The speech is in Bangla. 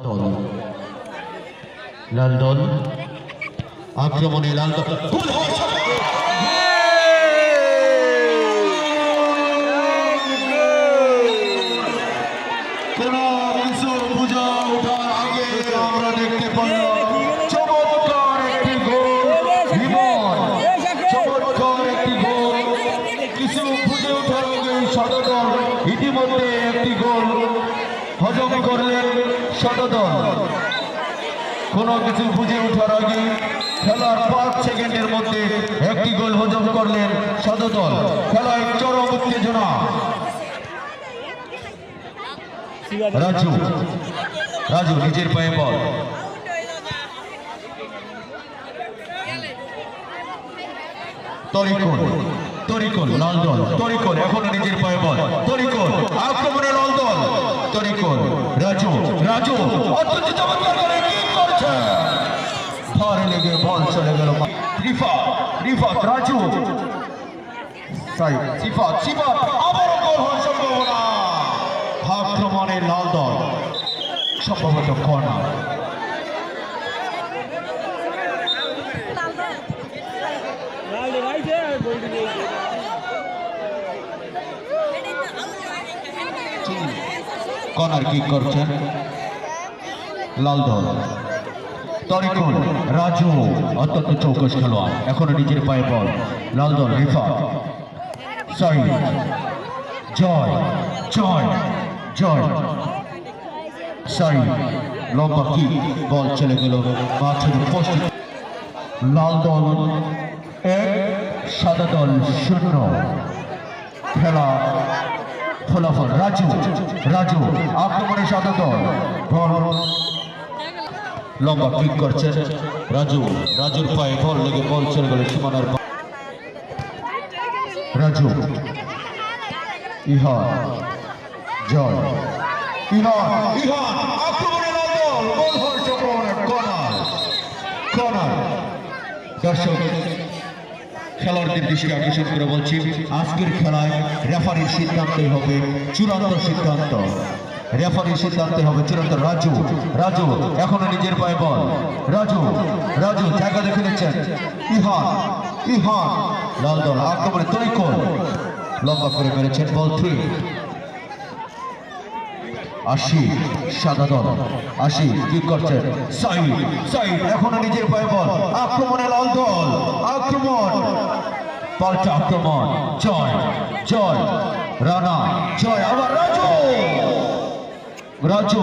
দল লাল দল আক্রমণে লাল দল আমরা দেখতে পেলাম চমৎকার একটি গোল চমৎকার একটি গোল কিছু বুঝে ওঠার আগে সদদল ইতিমধ্যে একটি গোল হজম করলেন সদদল কোনো কিছু বুঝে ওঠার আগে খেলার 5 সেকেন্ডের মধ্যে একটি গোল হজম করলেন সদদল খেলায় চরম উত্তেজনা রাজু রাজু নিজের পায়ে বল তরিকুল লাল দল তরিকুল এখনো নিজের পায়ে বল তরিকুল আক্রমণে লাল দল তরিকুল রাজু রাজু অত্যন্ত চমৎকার করে কিক করছে ধরে লেগে বল চলে গেল রিফাত রাজু সিফাত আবারও গোল হওয়ার সম্ভাবনা আক্রমণে লাল দল সম্ভবত কর্নার কর্নার কিক করছেন লাল দল তরিকুল রাজু অত্যন্ত চৌকস খেলোয়াড় এখনো নিজের পায়ে বল লাল দল রিফাত জয় জয় জয় লম্বা কিক বল চলে গেল মাঠের পোস্ট লাল দল 1 সাদা দল 0 খেলা ফলাফল রাজু আক্রমণে সাদা দল লম্বা কিক করছেন রাজুর পায়ে বল লেগে বল চলে গেল সীমানার রাজু জয় আক্রমণে লাল দল গোল হওয়ার সম্ভাবনা কর্নার দর্শক খেলোয়াড়দের দৃষ্টি আকর্ষণ করে বলছি আজকের খেলায় রেফারির সিদ্ধান্তই হবে চূড়ান্ত সিদ্ধান্ত রাজু এখনো নিজের পায়ে বল রাজু জায়গা দেখে নিচ্ছেন ইহান লাল দল আক্রমণে তরিকুল লম্বা করে মেরেছেন বল 3 আশিক সাদা দল কি করছেন সাইদ এখনো নিজের পায়ে বল আক্রমণে লাল দল পাল্টা আক্রমণ জয় রানা জয় আবার রাজু